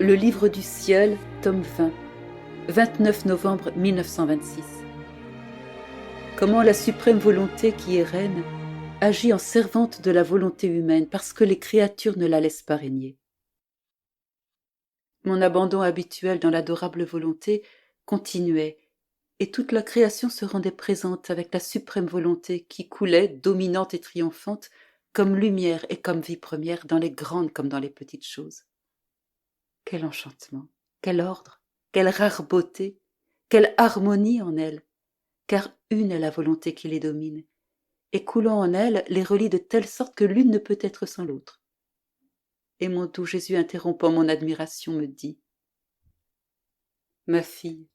Le livre du ciel, tome 20, 29 novembre 1926. Comment la suprême volonté qui est reine agit en servante de la volonté humaine parce que les créatures ne la laissent pas régner. Mon abandon habituel dans l'adorable volonté continuait, et toute la création se rendait présente avec la suprême volonté qui coulait, dominante et triomphante, comme lumière et comme vie première dans les grandes comme dans les petites choses. Quel enchantement, quel ordre, quelle rare beauté, quelle harmonie en elles, car une est la volonté qui les domine, et coulant en elles les relie de telle sorte que l'une ne peut être sans l'autre. Et mon doux Jésus, interrompant mon admiration, me dit : Ma fille,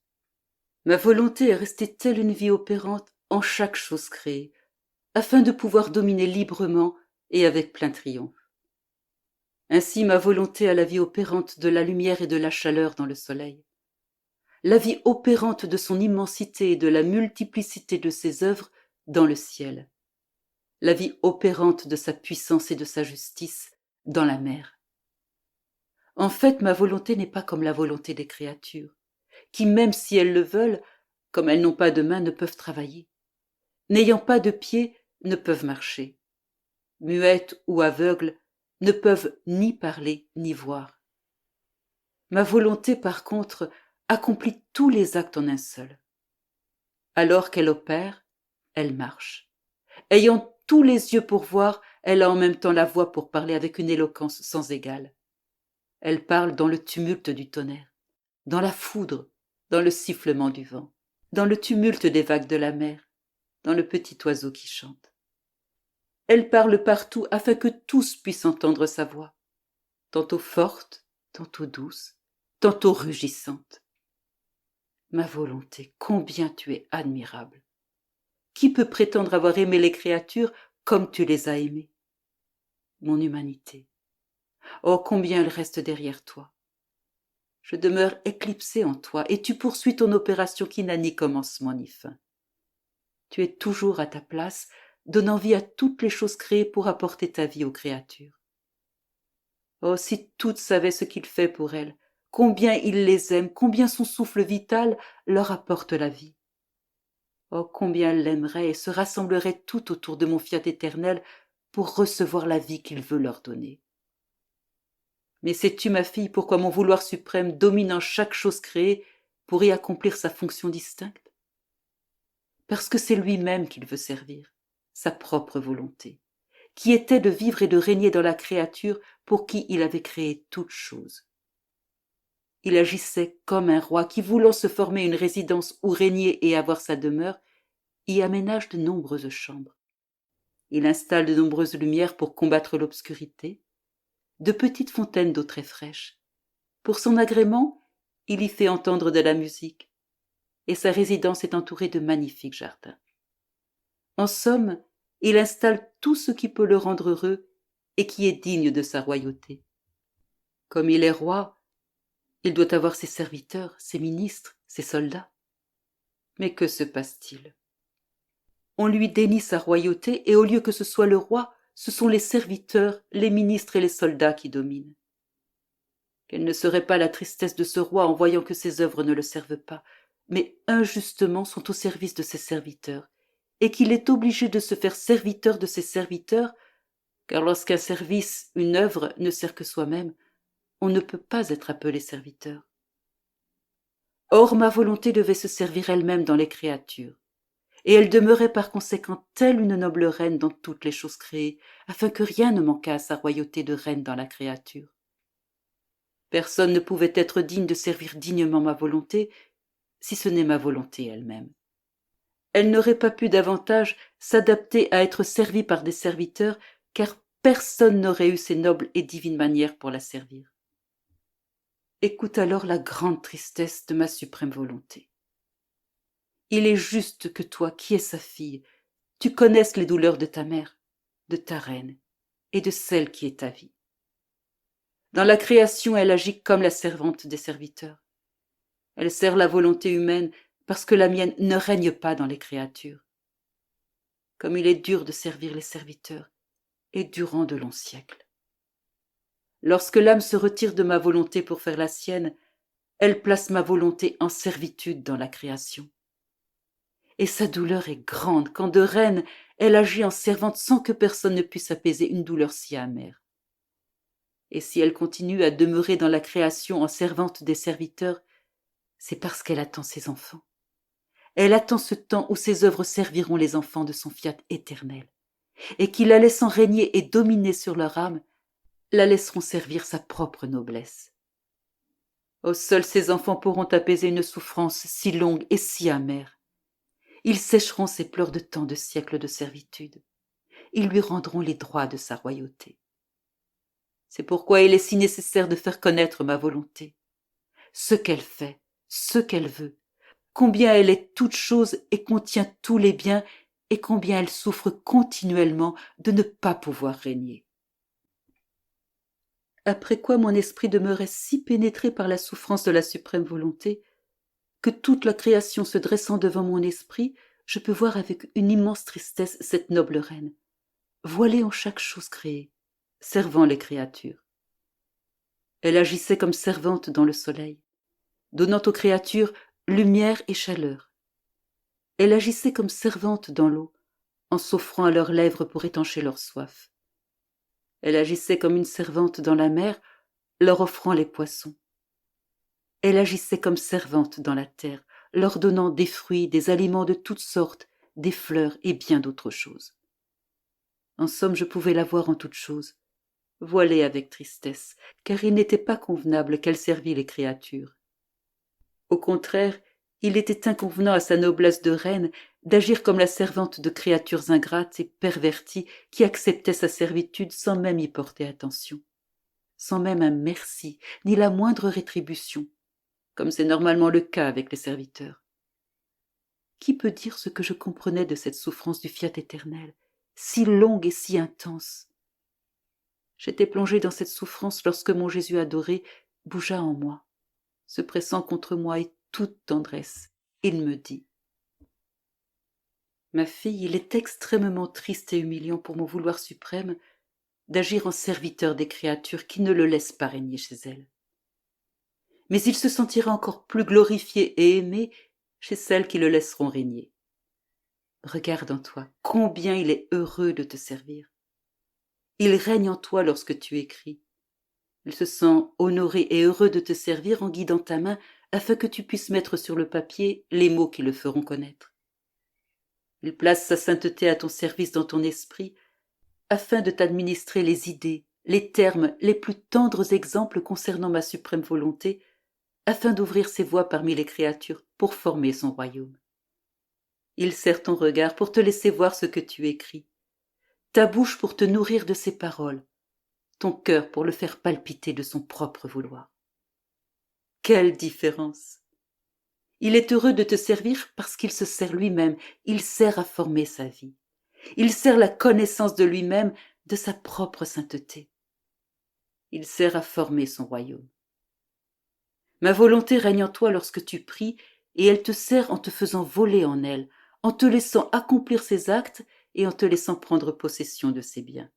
ma volonté est restée telle une vie opérante en chaque chose créée, afin de pouvoir dominer librement et avec plein triomphe. Ainsi ma volonté a la vie opérante de la lumière et de la chaleur dans le soleil, la vie opérante de son immensité et de la multiplicité de ses œuvres dans le ciel, la vie opérante de sa puissance et de sa justice dans la mer. En fait, ma volonté n'est pas comme la volonté des créatures, qui, même si elles le veulent, comme elles n'ont pas de mains, ne peuvent travailler. N'ayant pas de pieds, ne peuvent marcher. Muettes ou aveugles, ne peuvent ni parler ni voir. Ma volonté, par contre, accomplit tous les actes en un seul. Alors qu'elle opère, elle marche. Ayant tous les yeux pour voir, elle a en même temps la voix pour parler avec une éloquence sans égale. Elle parle dans le tumulte du tonnerre, dans la foudre, dans le sifflement du vent, dans le tumulte des vagues de la mer, dans le petit oiseau qui chante. Elle parle partout afin que tous puissent entendre sa voix, tantôt forte, tantôt douce, tantôt rugissante. Ma volonté, combien tu es admirable! Qui peut prétendre avoir aimé les créatures comme tu les as aimées? Mon humanité, oh combien elle reste derrière toi! Je demeure éclipsée en toi et tu poursuis ton opération qui n'a ni commencement ni fin. Tu es toujours à ta place, donnant vie à toutes les choses créées pour apporter ta vie aux créatures. Oh, si toutes savaient ce qu'il fait pour elles, combien il les aime, combien son souffle vital leur apporte la vie. Oh, combien elles l'aimeraient et se rassembleraient tout autour de mon fiat éternel pour recevoir la vie qu'il veut leur donner. Mais sais-tu, ma fille, pourquoi mon vouloir suprême domine en chaque chose créée pour y accomplir sa fonction distincte? Parce que c'est lui-même qu'il veut servir, sa propre volonté, qui était de vivre et de régner dans la créature pour qui il avait créé toutes choses. Il agissait comme un roi qui, voulant se former une résidence où régner et avoir sa demeure, y aménage de nombreuses chambres. Il installe de nombreuses lumières pour combattre l'obscurité, de petites fontaines d'eau très fraîche. Pour son agrément, il y fait entendre de la musique, et sa résidence est entourée de magnifiques jardins. En somme, il installe tout ce qui peut le rendre heureux et qui est digne de sa royauté. Comme il est roi, il doit avoir ses serviteurs, ses ministres, ses soldats. Mais que se passe-t-il? On lui dénie sa royauté et au lieu que ce soit le roi, ce sont les serviteurs, les ministres et les soldats qui dominent. Quelle ne serait pas la tristesse de ce roi en voyant que ses œuvres ne le servent pas, mais injustement sont au service de ses serviteurs, et qu'il est obligé de se faire serviteur de ses serviteurs, car lorsqu'un service, une œuvre, ne sert que soi-même, on ne peut pas être appelé serviteur. Or ma volonté devait se servir elle-même dans les créatures, et elle demeurait par conséquent telle une noble reine dans toutes les choses créées, afin que rien ne manquât à sa royauté de reine dans la créature. Personne ne pouvait être digne de servir dignement ma volonté, si ce n'est ma volonté elle-même. Elle n'aurait pas pu davantage s'adapter à être servie par des serviteurs, car personne n'aurait eu ces nobles et divines manières pour la servir. Écoute alors la grande tristesse de ma suprême volonté. Il est juste que toi, qui es sa fille, tu connaisses les douleurs de ta mère, de ta reine et de celle qui est ta vie. Dans la création, elle agit comme la servante des serviteurs. Elle sert la volonté humaine parce que la mienne ne règne pas dans les créatures. Comme il est dur de servir les serviteurs, et durant de longs siècles. Lorsque l'âme se retire de ma volonté pour faire la sienne, elle place ma volonté en servitude dans la création. Et sa douleur est grande quand de reine elle agit en servante sans que personne ne puisse apaiser une douleur si amère. Et si elle continue à demeurer dans la création en servante des serviteurs, c'est parce qu'elle attend ses enfants. Elle attend ce temps où ses œuvres serviront les enfants de son fiat éternel, et qui, la laissant régner et dominer sur leur âme, la laisseront servir sa propre noblesse. Oh, seuls ses enfants pourront apaiser une souffrance si longue et si amère. Ils sécheront ses pleurs de tant de siècles de servitude. Ils lui rendront les droits de sa royauté. C'est pourquoi il est si nécessaire de faire connaître ma volonté, ce qu'elle fait, ce qu'elle veut, combien elle est toute chose et contient tous les biens, et combien elle souffre continuellement de ne pas pouvoir régner. Après quoi mon esprit demeurait si pénétré par la souffrance de la suprême volonté, que toute la création se dressant devant mon esprit, je peux voir avec une immense tristesse cette noble reine, voilée en chaque chose créée, servant les créatures. Elle agissait comme servante dans le soleil, donnant aux créatures lumière et chaleur. Elle agissait comme servante dans l'eau, en s'offrant à leurs lèvres pour étancher leur soif. Elle agissait comme une servante dans la mer, leur offrant les poissons. Elle agissait comme servante dans la terre, leur donnant des fruits, des aliments de toutes sortes, des fleurs et bien d'autres choses. En somme, je pouvais la voir en toutes choses, voilée avec tristesse, car il n'était pas convenable qu'elle servît les créatures. Au contraire, il était inconvenant à sa noblesse de reine d'agir comme la servante de créatures ingrates et perverties qui acceptaient sa servitude sans même y porter attention, sans même un merci, ni la moindre rétribution, comme c'est normalement le cas avec les serviteurs. Qui peut dire ce que je comprenais de cette souffrance du fiat éternel, si longue et si intense? J'étais plongée dans cette souffrance lorsque mon Jésus adoré bougea en moi, se pressant contre moi et toute tendresse, il me dit: « Ma fille, il est extrêmement triste et humiliant pour mon vouloir suprême d'agir en serviteur des créatures qui ne le laissent pas régner chez elles. Mais il se sentira encore plus glorifié et aimé chez celles qui le laisseront régner. Regarde en toi combien il est heureux de te servir. Il règne en toi lorsque tu écris. Il se sent honoré et heureux de te servir en guidant ta main afin que tu puisses mettre sur le papier les mots qui le feront connaître. Il place sa sainteté à ton service dans ton esprit afin de t'administrer les idées, les termes, les plus tendres exemples concernant ma suprême volonté, afin d'ouvrir ses voies parmi les créatures pour former son royaume. Il serre ton regard pour te laisser voir ce que tu écris, ta bouche pour te nourrir de ses paroles, ton cœur pour le faire palpiter de son propre vouloir. Quelle différence! Il est heureux de te servir parce qu'il se sert lui-même, il sert à former sa vie. Il sert la connaissance de lui-même, de sa propre sainteté. Il sert à former son royaume. Ma volonté règne en toi lorsque tu pries, et elle te sert en te faisant voler en elle, en te laissant accomplir ses actes et en te laissant prendre possession de ses biens.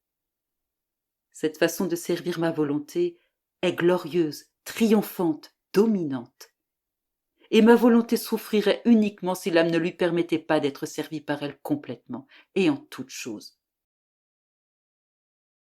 Cette façon de servir ma volonté est glorieuse, triomphante, dominante. Et ma volonté souffrirait uniquement si l'âme ne lui permettait pas d'être servie par elle complètement et en toutes choses.